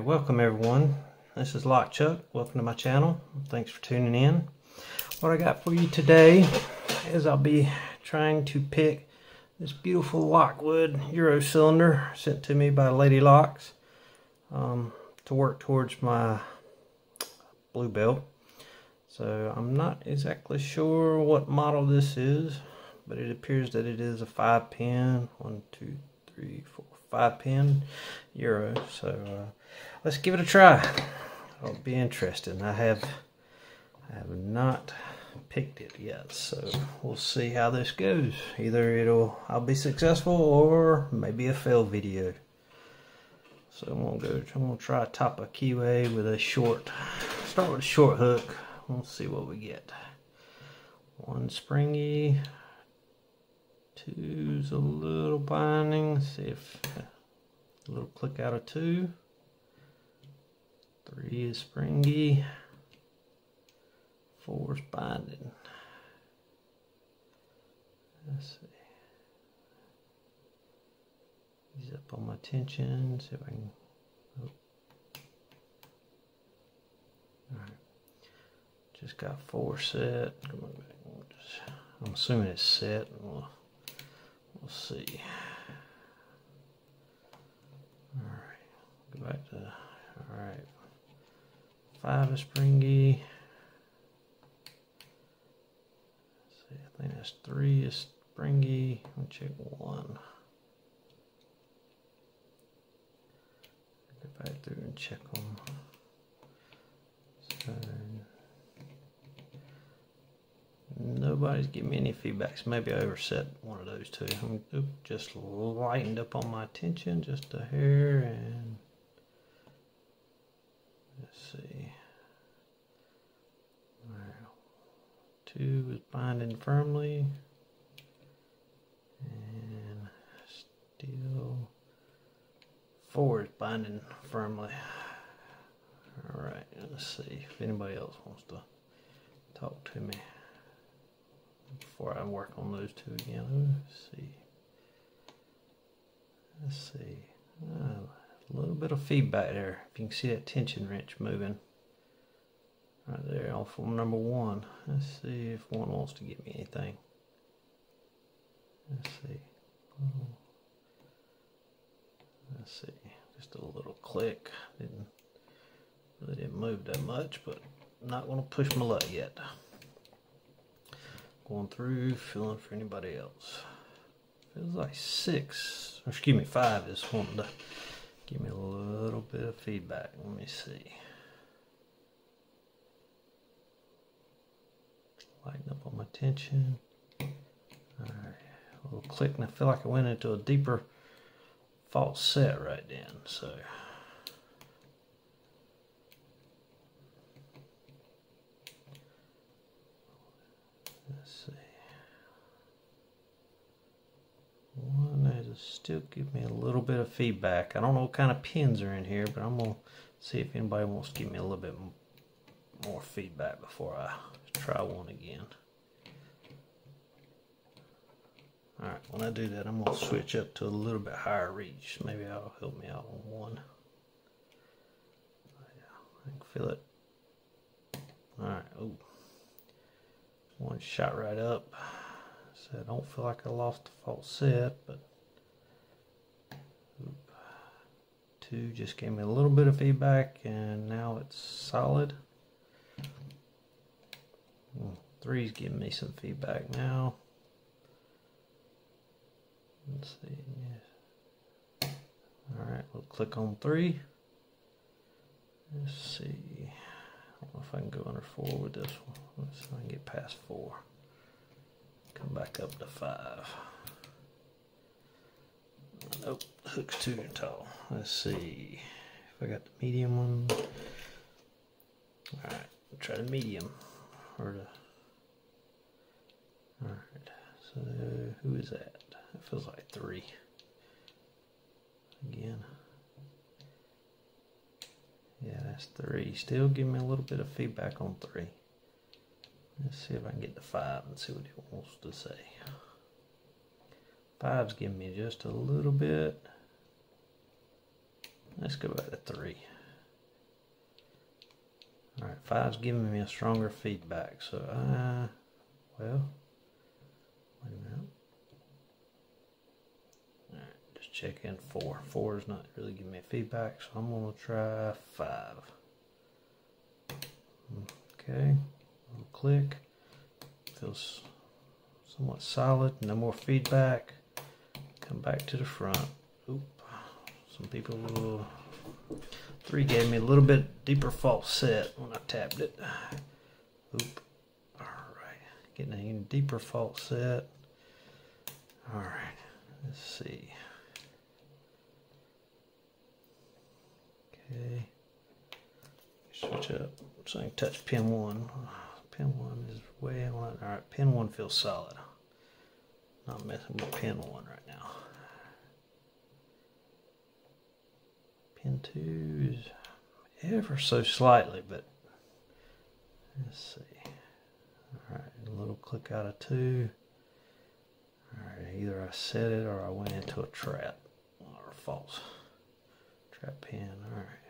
welcome everyone. This is Chuck. Welcome to my channel. Thanks for tuning in. What I got for you today is I'll be trying to pick this beautiful Lockwood Euro Cylinder sent to me by Lady Locks to work towards my blue belt. So I'm not exactly sure what model this is, but it appears that it is a 5-pin, 5-pin Euro. So let's give it a try. It'll be interesting. I have not picked it yet, so we'll see how this goes. Either I'll be successful or maybe a fail video. So I'm gonna try to top a keyway with a short. Start with a short hook. We'll see what we get. 1 springy. 2's a little binding. See if a little click out of 2. 3 is springy. 4 is binding. Let's see. Ease up on my tension. See if I can. Oh. All right. Just got 4 set. Come on back. I'm assuming it's set. We'll see. All right. Go back to. All right. 5 is springy. Let's see. I think that's 3 is springy. Let me check 1. Go back through and check them. So, nobody's giving me any feedbacks. Maybe I overset one of those two. I'm just lightened up on my tension just a hair, and let's see. Wow. 2 is binding firmly, and still 4 is binding firmly. All right. Let's see if anybody else wants to talk to me before I work on those two again. Let's see. A little bit of feedback there. If you can see that tension wrench moving right there off of number 1. Let's see if 1 wants to give me anything. Let's see. Let's see. Just a little click. Really didn't move that much, but I'm not going to push my luck yet. Going through, feeling for anybody else. Feels like 6, or excuse me, 5 is wanting to give me a little bit of feedback. Let me see. Lighten up on my tension. Alright, a little click, and I feel like I went into a deeper false set right then. So let's see. 1 is still give me a little bit of feedback. I don't know what kind of pins are in here, but I'm gonna see if anybody wants to give me a little bit more feedback before I try 1 again. Alright, when I do that, I'm gonna switch up to a little bit higher reach. Maybe that'll help me out on 1. Yeah, I can feel it. Alright, oh. 1 shot right up. So I don't feel like I lost the false set, but 2 just gave me a little bit of feedback, and now it's solid. 3's giving me some feedback now. Let's see. Yes. All right, we'll click on 3. Let's see. I don't know if I can go under 4 with this one. Let's see if I can get past 4. Come back up to 5. Nope, hook's too tall. Let's see if I got the medium one. All right, we'll try the medium. All right, so who is that? It feels like 3. Again. Yeah, that's 3. Still give me a little bit of feedback on 3. Let's see if I can get to 5 and see what it wants to say. 5's giving me just a little bit. Let's go back to 3. 5's giving me a stronger feedback, so well, wait a minute. Alright, just check in 4. 4 is not really giving me feedback, so I'm going to try 5. Okay, little click. Feels somewhat solid, no more feedback. Come back to the front. Oop. Some people will. 3 gave me a little bit deeper false set when I tapped it. Oop. Alright. Getting a even deeper false set. Alright. Let's see. Okay. Switch up so I can touch pin 1. Pin 1 is way on. Alright, pin 1 feels solid. Not messing with pin 1 right now. Pin 2 is ever so slightly, but let's see. Alright, a little click out of 2. Alright, either I set it or I went into a trap or false. Trap pin. Alright,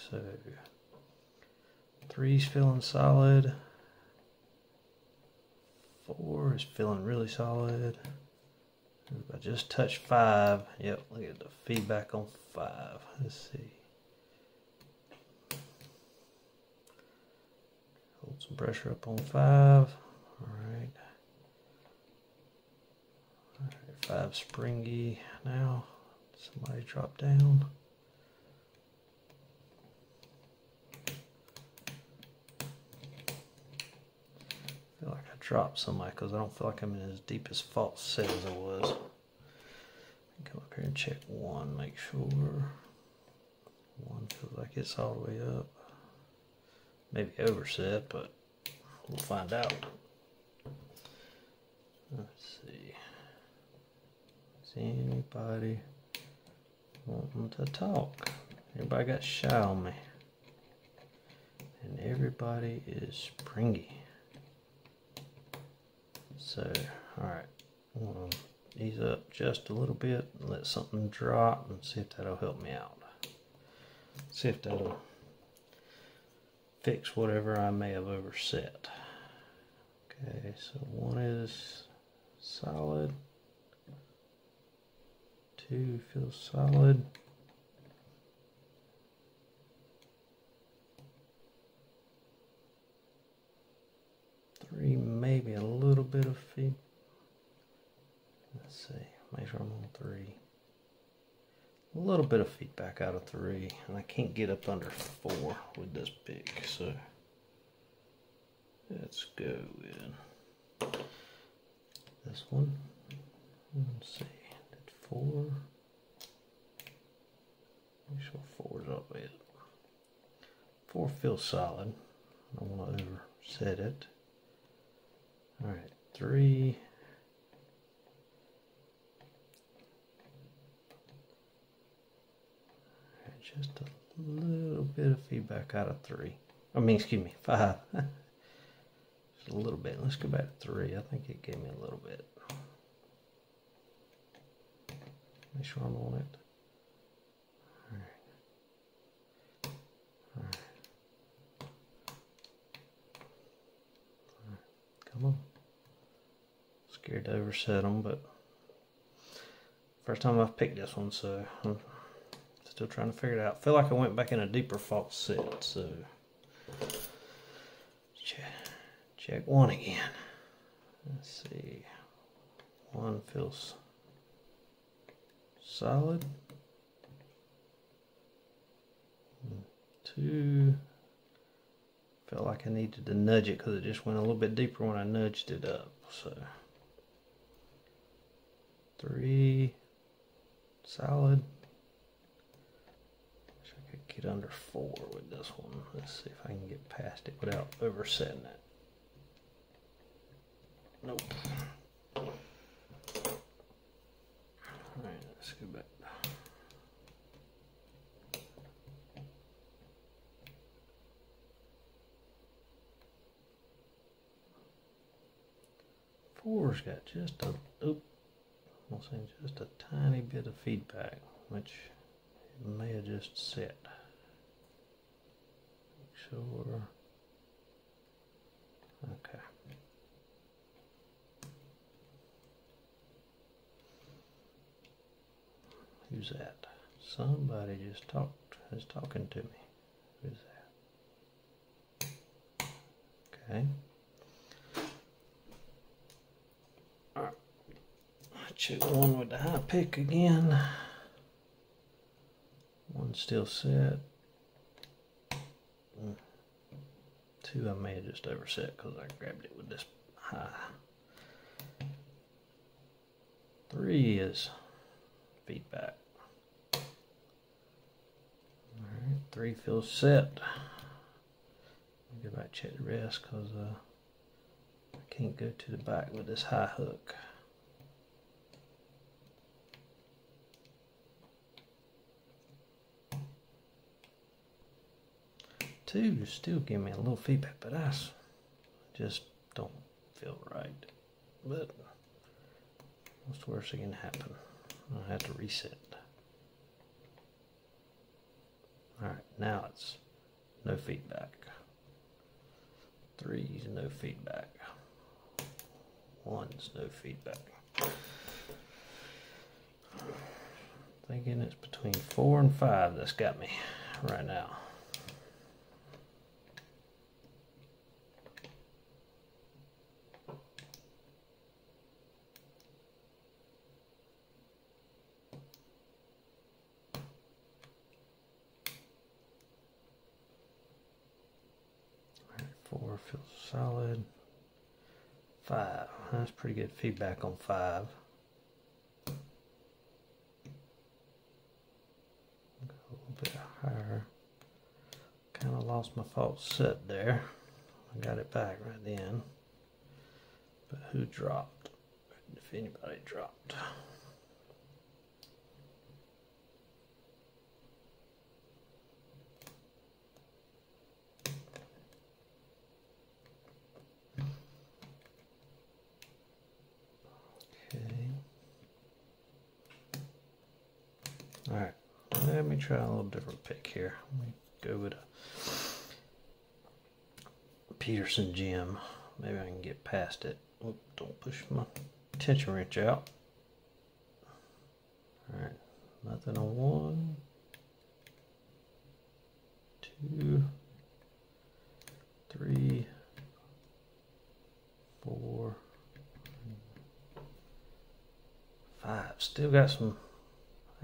so 3's feeling solid. 4 is feeling really solid. If I just touch 5, yep, look at the feedback on 5. Let's see. Hold some pressure up on 5. Alright. Alright, 5 springy now. Somebody drop down. I feel like I dropped somebody because I don't feel like I'm in as deep as false set as I was. Come up here and check 1, make sure. 1 feels like it's all the way up. Maybe overset, but we'll find out. Let's see. Is anybody wanting to talk? Everybody got shy on me. And everybody is springy. So, alright, I'm going to ease up just a little bit and let something drop and see if that'll help me out. See if that'll fix whatever I may have overset. Okay, so 1 is solid. 2 feels solid. 3 maybe a little bit of feed. Let's see, make sure I'm on 3. A little bit of feedback out of 3, and I can't get up under 4 with this pick, so let's go with this one. Let's see, did 4. Make sure 4 is up with it. 4 feels solid. I don't want to overset it. Alright, 3. Alright, just a little bit of feedback out of 3. I mean, excuse me, 5. Just a little bit. Let's go back to 3. I think it gave me a little bit. Make sure I'm on it. Alright. Come on. Scared to overset them, but first time I've picked this one, so I'm still trying to figure it out. I feel like I went back in a deeper false set, so check 1 again. Let's see. 1 feels solid. 2 felt like I needed to nudge it because it just went a little bit deeper when I nudged it up. So 3 solid. Wish I could get under 4 with this one. Let's see if I can get past it without oversetting it. Nope. Alright, let's go back. Four's got just a, I'm saying just a tiny bit of feedback, which it may have just set. Make sure Who's that? Somebody just is talking to me. Who's that? Okay. Alright. Check the one with the high pick again. One's still set. Two I may have just overset because I grabbed it with this high. 3 is feedback. Alright, 3 feels set. I'll go back and check the rest because I can't go to the back with this high hook. 2 still give me a little feedback, but I just don't feel right. But what's the worst that can happen? I'll have to reset. Alright, now it's no feedback. 3's no feedback. 1's no feedback. Thinking it's between 4 and 5 that's got me right now. Feels solid. 5. That's pretty good feedback on 5. Go a little bit higher. Kind of lost my false set there. I got it back right then. But who dropped? If anybody dropped. Alright, let me try a little different pick here. Let me go with a Peterson gem. Maybe I can get past it. Oop, don't push my tension wrench out. Alright, nothing on 1, 2, 3, 4, 5. Still got some.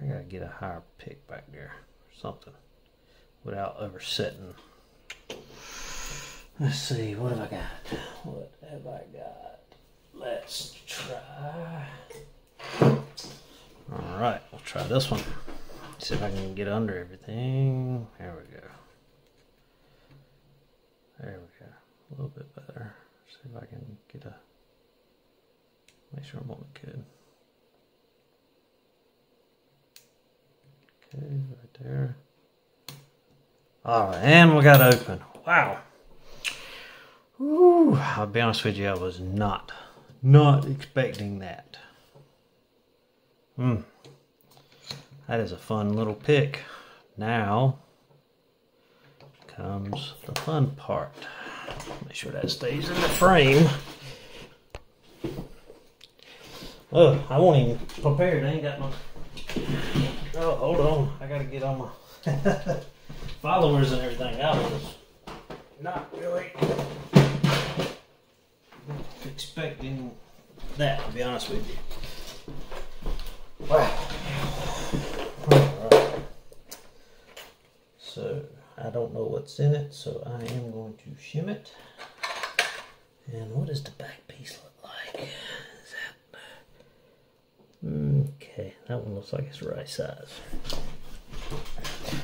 I gotta get a higher pick back there or something without oversetting. Let's see, what have I got? What have I got? Let's try. Alright, we'll try this one. See if I can get under everything. There we go. There we go. A little bit better. See if I can get a. Make sure I'm on the good. Okay, right there. Alright, and we got open. Wow. Woo, I'll be honest with you, I was not expecting that. That is a fun little pick. Now comes the fun part. Make sure that stays in the frame. Oh, I won't even prepare it. I ain't got my. Oh, hold on. I gotta get all my followers and everything. I was not really expecting that, to be honest with you. Wow. Alright. So, I don't know what's in it, so I am going to shim it. And what does the back piece look like? Is that... Okay, that one looks like it's the right size.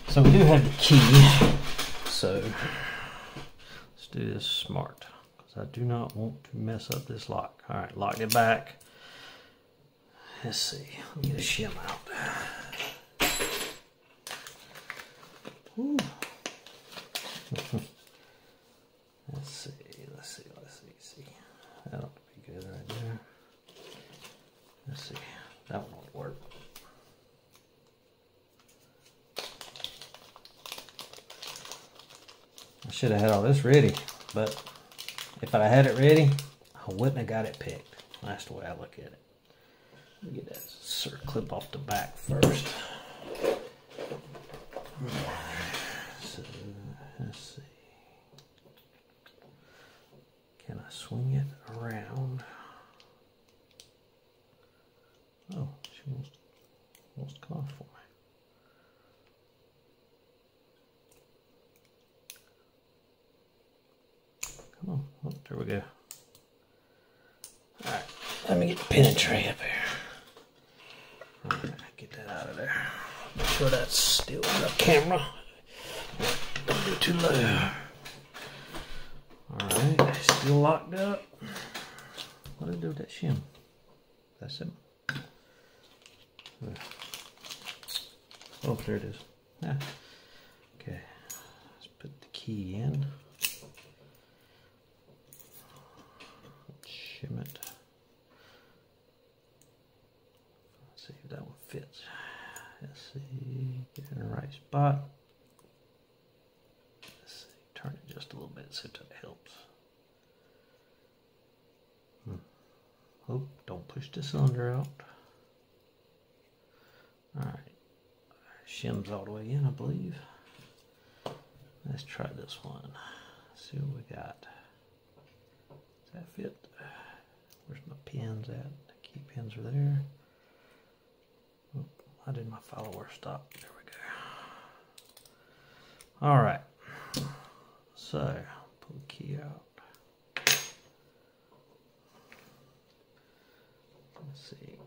So we do have the key. So, let's do this smart. Because I do not want to mess up this lock. Alright, lock it back. Let's see. Let me get a shim out. Ooh. Let's see. That ought to be good right there. Let's see. That one won't work. I should have had all this ready, but if I had it ready, I wouldn't have got it picked. That's the way I look at it. Let me get that clip off the back first. So let's see. Can I swing it around? Oh, she wants to come off for me. Come on. Oh, there we go. Alright, let me get the pin and tray up here. Alright, get that out of there. Make sure that's still in the camera. Don't be too low. Alright, still locked up. What did I do with that shim? That's it. Oh, there it is. Ah. Okay, let's put the key in. Shim it. Let's see if that one fits. Let's see, get it in the right spot. Let's see, turn it just a little bit, see if that helps. Oh, don't push the cylinder out. Alright, shim's all the way in, I believe. Let's try this one. See what we got. Does that fit? Where's my pins at? The key pins are there. Oh, why did my follower stop? There we go. Alright. So, pull the key out. Let's see.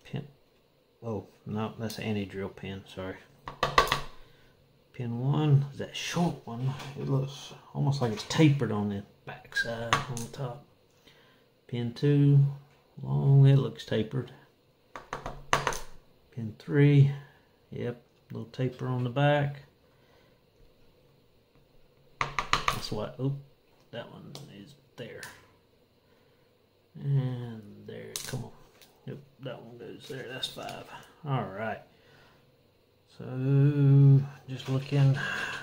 Pin. Oh, no, that's an anti-drill pin, sorry. Pin 1 is that short one. It looks almost like it's tapered on the back side, on the top. Pin 2, long, it looks tapered. Pin 3, yep, little taper on the back. That's what, oh, that one is there. And there, come on. Yep, that one goes there, that's 5. Alright. So, just looking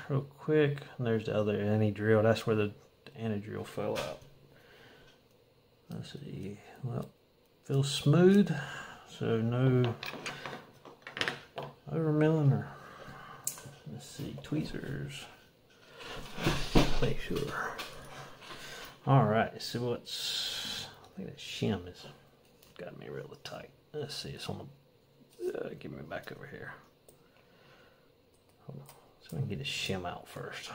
real quick. And there's the other anti-drill. That's where the anti-drill fell out. Let's see. Well, feels smooth. So, no over milling or, let's see, tweezers. Make sure. Alright, so what's, I think that shim has got me really tight. Let's see, it's on the, give me back over here. So I can get the shim out first.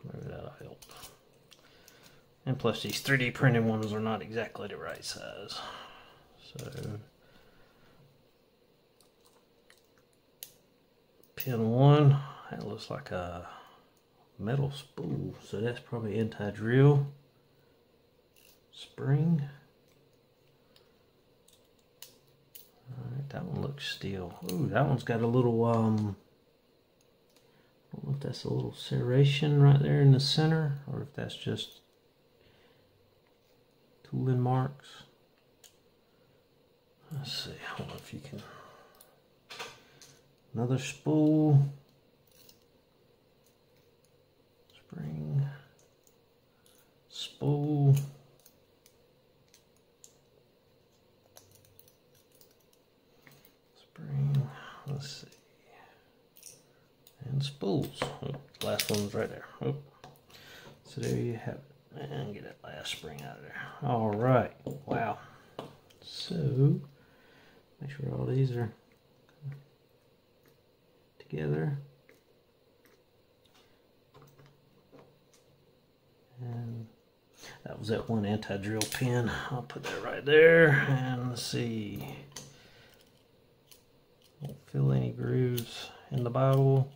Maybe that'll help. And plus these 3D printed ones are not exactly the right size. So pin 1, that looks like a metal spool. So that's probably anti-drill spring. Alright, that one looks steel. Ooh, that one's got a little I don't know if that's a little serration right there in the center, or if that's just tooling marks. Let's see, I don't know if you can. Another spool. Spring. Spool. Spring. Let's see. And spools. Oh, last one's right there. Oh. So there you have it. And get that last spring out of there. Alright. Wow. So, make sure all these are together. And that was that one anti-drill pin. I'll put that right there. And let's see. Don't feel any grooves in the bottle.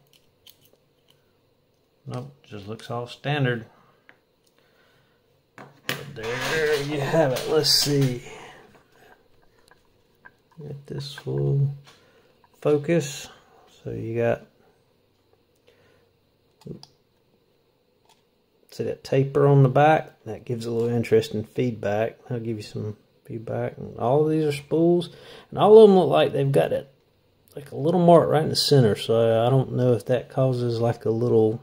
Nope, just looks all standard. But there you have it. Let's see. Get this full focus. So you got, see that taper on the back? That gives a little interesting feedback. I'll give you some feedback. And all of these are spools. And all of them look like they've got it, like a little mark right in the center. So I don't know if that causes like a little,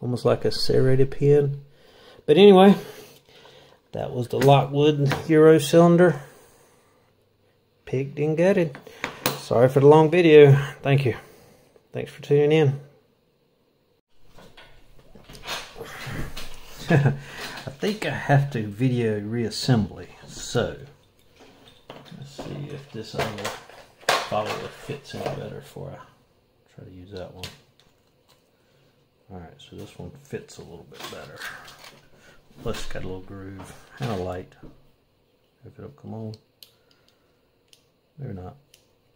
almost like a serrated pin. But anyway, that was the Lockwood Euro Cylinder. Picked and gutted. Sorry for the long video. Thank you. Thanks for tuning in. I think I have to video reassembly. So, let's see if this other follower fits any better before I try to use that one. Alright, so this one fits a little bit better. Plus it's got a little groove and a light. If it'll come on. Maybe not.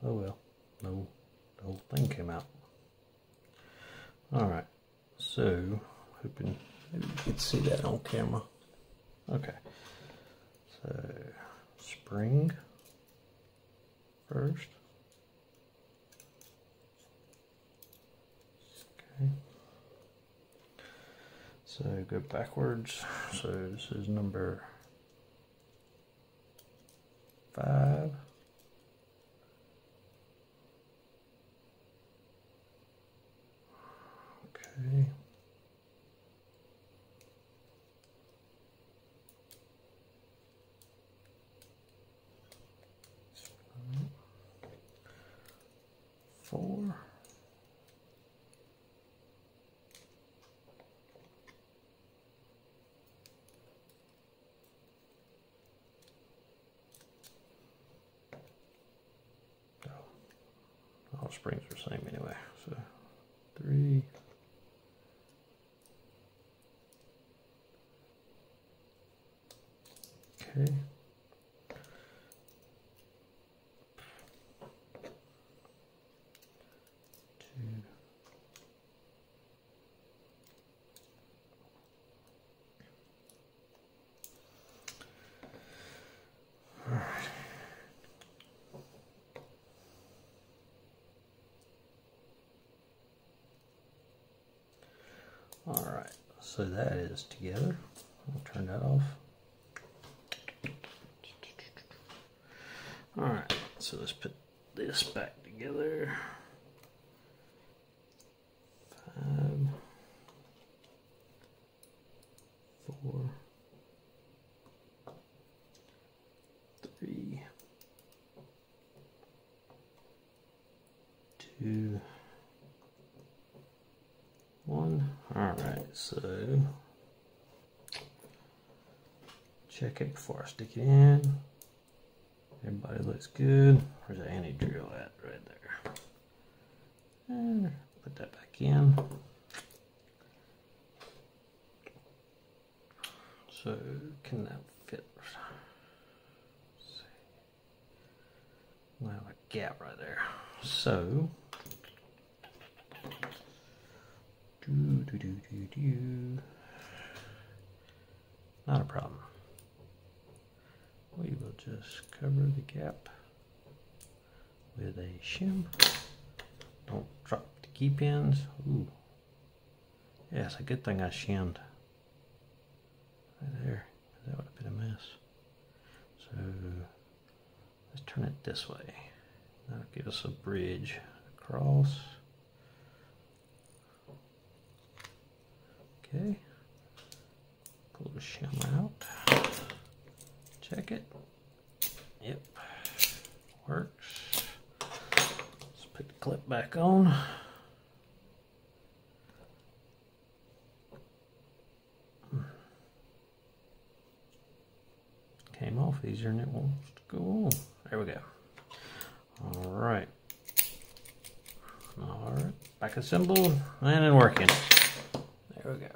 Oh well. No, the whole thing came out. Alright, so hoping maybe you can see that on camera. Okay. So spring first. Okay. So go backwards. So this is number 5. Okay. Four. All springs are the same anyway. So 3. Okay. Alright, so that is together. I'll turn that off. Alright, so let's put this back together. 5, 4, 3, 2, 1. Alright, so check it before I stick it in. Everybody looks good. Where's the anti-drill at? Right there. And put that back in. So can that fit? Let's see. I have a gap right there. So not a problem. We will just cover the gap with a shim. Don't drop the key pins. Ooh. Yeah, it's a good thing I shimmed. Right there. That would have been a mess. So let's turn it this way. That'll give us a bridge across. Okay. Pull the shim out. Check it. Yep. Works. Let's put the clip back on. Came off easier than it wants to go on. There we go. Alright. Alright. Back assembled and working. There we go.